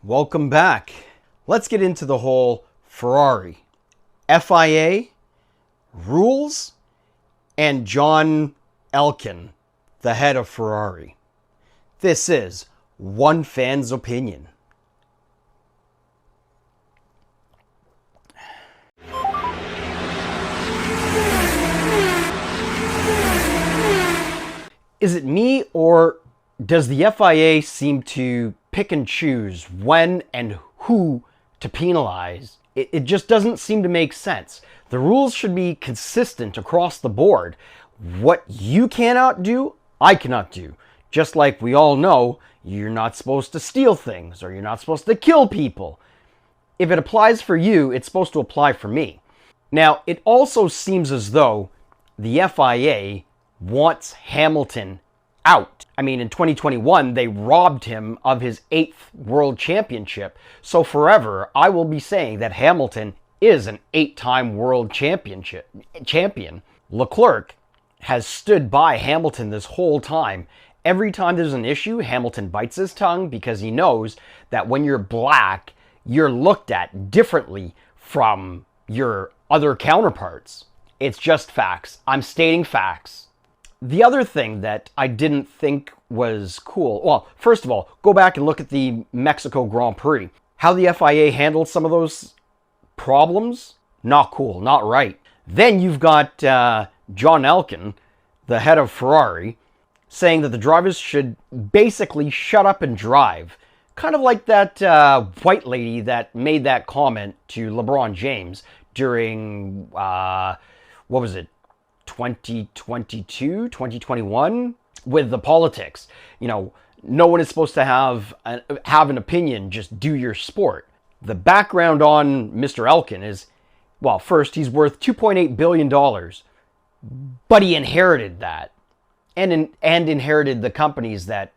Welcome back. Let's get into the whole Ferrari, F.I.A. rules, and John Elkann, the head of Ferrari. This is one fan's opinion. Is it me, or does the FIA seem to pick and choose when and who to penalize? It just doesn't seem to make sense. The rules should be consistent across the board. What you cannot do, I cannot do. Just like we all know, you're not supposed to steal things, or you're not supposed to kill people. If it applies for you, it's supposed to apply for me. Now, it also seems as though the FIA wants Hamilton out. I mean, in 2021, they robbed him of his 8th world championship. So forever, I will be saying that Hamilton is an 8-time world champion. Leclerc has stood by Hamilton this whole time. Every time there's an issue, Hamilton bites his tongue because he knows that when you're black, you're looked at differently from your other counterparts. It's just facts. I'm stating facts. The other thing that I didn't think was cool, well, first of all, go back and look at the Mexico Grand Prix. How the FIA handled some of those problems, not cool, not right. Then you've got John Elkann, the head of Ferrari, saying that the drivers should basically shut up and drive. Kind of like that white lady that made that comment to LeBron James during, 2021 with the politics. You know, no one is supposed to have an opinion, just do your sport. The background on Mr. Elkann is, well, first, he's worth $2.8 billion, but he inherited that and inherited the companies that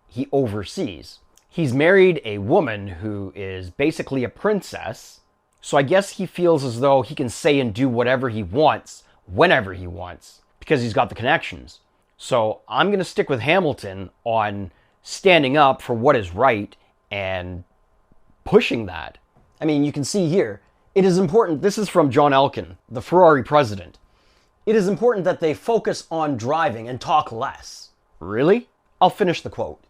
he oversees. He's married a woman who is basically a princess, so I guess he feels as though he can say and do whatever he wants whenever he wants, because he's got the connections. So I'm going to stick with Hamilton on standing up for what is right and pushing that. I mean, you can see here, it is important, this is from John Elkann, the Ferrari president. It is important that they focus on driving and talk less. Really? I'll finish the quote.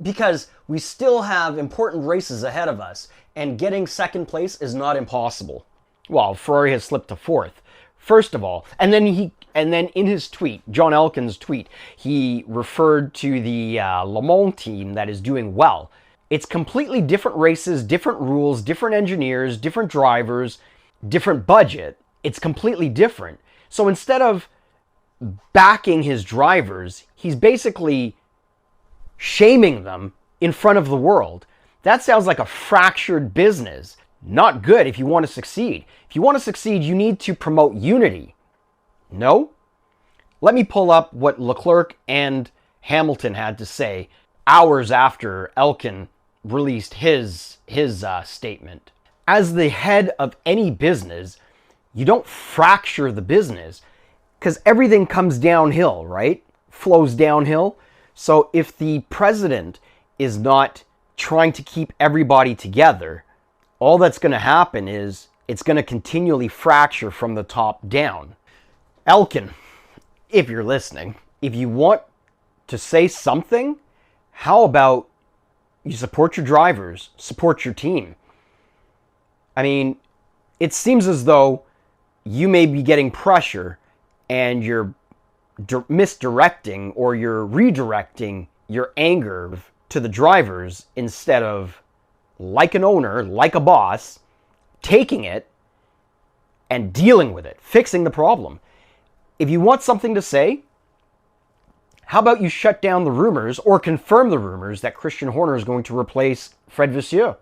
Because we still have important races ahead of us, and getting second place is not impossible. Well, Ferrari has slipped to 4th. First of all, and then in his tweet, John Elkann's tweet, he referred to the Le Mans team that is doing well. It's completely different races, different rules, different engineers, different drivers, different budget. It's completely different. So instead of backing his drivers, he's basically shaming them in front of the world. That sounds like a fractured business. Not good if you want to succeed. If you want to succeed, you need to promote unity. No? Let me pull up what Leclerc and Hamilton had to say hours after Elkann released his statement. As the head of any business, you don't fracture the business because everything comes downhill, right? Flows downhill. So if the president is not trying to keep everybody together, all that's going to happen is it's going to continually fracture from the top down. Elkann, if you're listening, if you want to say something, how about you support your drivers, support your team? I mean, it seems as though you may be getting pressure and you're misdirecting or you're redirecting your anger to the drivers instead of, like an owner, like a boss, taking it and dealing with it, fixing the problem. If you want something to say, how about you shut down the rumors or confirm the rumors that Christian Horner is going to replace Fred Vasseur?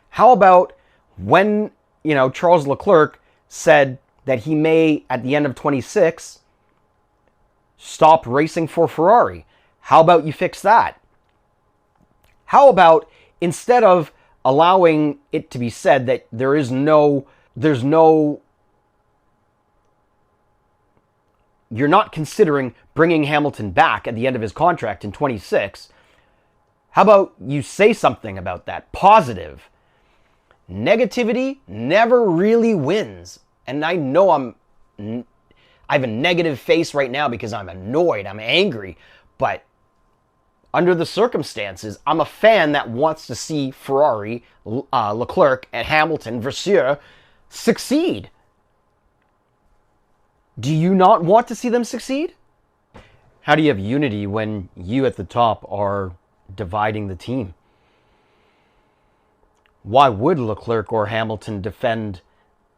How about when, Charles Leclerc said that he may, at the end of 26, stop racing for Ferrari? How about you fix that? How about instead of allowing it to be said that there's no, you're not considering bringing Hamilton back at the end of his contract in 26, How about you say something about that? Positive. Negativity never really wins. And I know I have a negative face right now because I'm annoyed, I'm angry, but under the circumstances, I'm a fan that wants to see Ferrari, Leclerc, and Hamilton, Vasseur, succeed. Do you not want to see them succeed? How do you have unity when you at the top are dividing the team? Why would Leclerc or Hamilton defend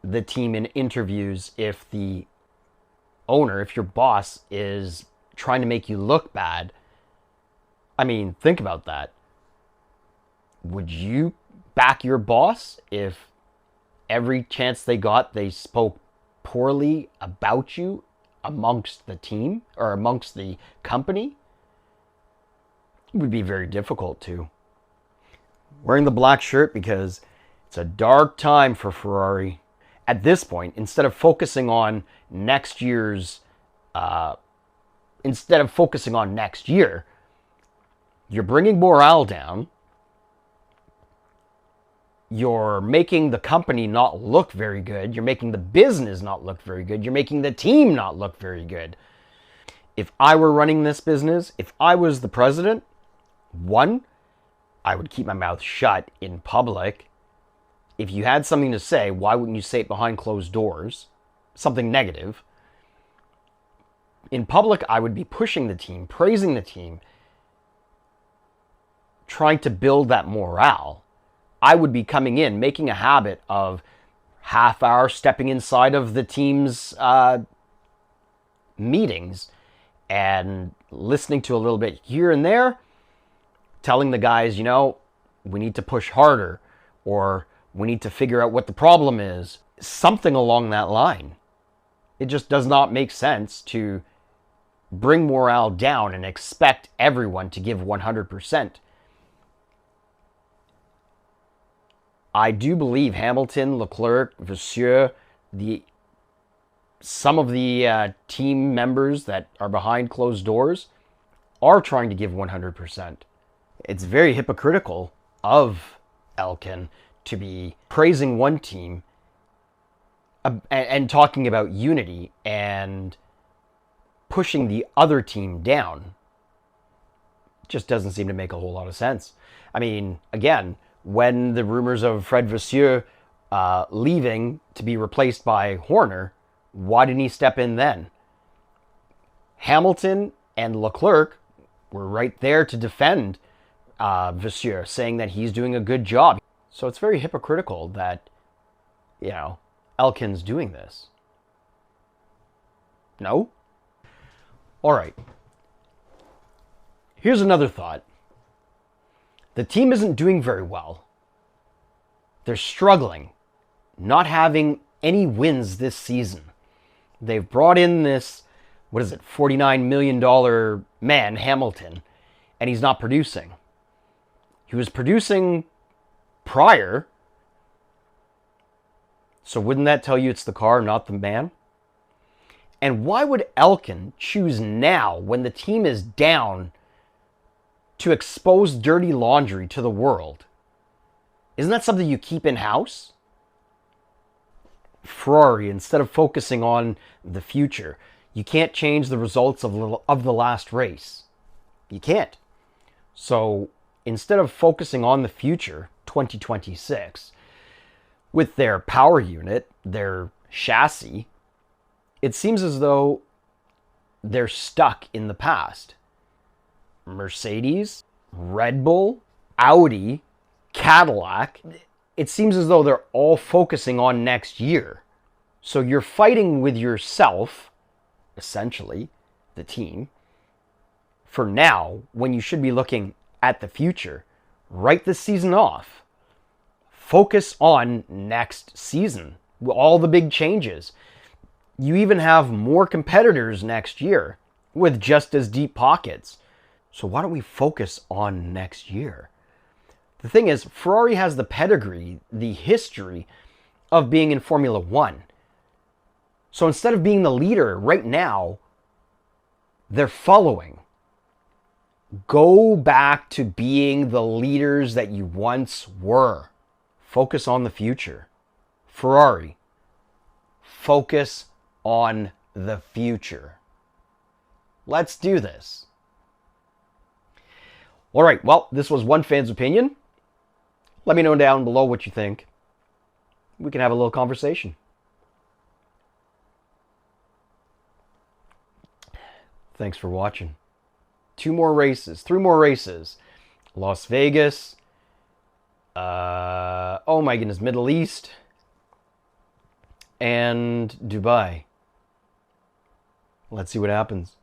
the team in interviews if the owner, if your boss is trying to make you look bad? I mean, think about that. Would you back your boss if every chance they got, they spoke poorly about you amongst the team or amongst the company? It would be very difficult to. Wearing the black shirt because it's a dark time for Ferrari. At this point, instead of focusing on next year, you're bringing morale down. You're making the company not look very good. You're making the business not look very good. You're making the team not look very good. If I were running this business, if I was the president, one, I would keep my mouth shut in public. If you had something to say, why wouldn't you say it behind closed doors? Something negative. In public, I would be pushing the team, praising the team, trying to build that morale. I would be coming in, making a habit of half hour stepping inside of the team's meetings and listening to a little bit here and there, telling the guys, we need to push harder, or we need to figure out what the problem is. Something along that line. It just does not make sense to bring morale down and expect everyone to give 100%. I do believe Hamilton, Leclerc, Vasseur, some of the team members that are behind closed doors are trying to give 100%. It's very hypocritical of Elkin to be praising one team and talking about unity and pushing the other team down. It just doesn't seem to make a whole lot of sense. I mean, again, when the rumors of Fred Vasseur leaving to be replaced by Horner, why didn't he step in then? Hamilton and Leclerc were right there to defend Vasseur, saying that he's doing a good job. So it's very hypocritical that, Elkin's doing this. No? All right. Here's another thought. The team isn't doing very well. They're struggling, not having any wins this season. They've brought in this, $49 million man, Hamilton, and he's not producing. He was producing prior, so wouldn't that tell you it's the car, not the man? And why would Elkin choose now, when the team is down, to expose dirty laundry to the world? Isn't that something you keep in-house? Ferrari, instead of focusing on the future, you can't change the results of the last race. You can't. So instead of focusing on the future, 2026, with their power unit, their chassis, it seems as though they're stuck in the past. Mercedes, Red Bull, Audi, Cadillac, it seems as though they're all focusing on next year. So you're fighting with yourself, essentially, the team, for now, when you should be looking at the future. Write the season off. Focus on next season, with all the big changes. You even have more competitors next year with just as deep pockets. So why don't we focus on next year? The thing is, Ferrari has the pedigree, the history of being in Formula One. So instead of being the leader right now, they're following. Go back to being the leaders that you once were. Focus on the future. Ferrari, focus on the future. Let's do this. All right, well, this was one fan's opinion. Let me know down below what you think. We can have a little conversation. Thanks for watching. 3 more races. Las Vegas. Oh my goodness, Middle East. And Dubai. Let's see what happens.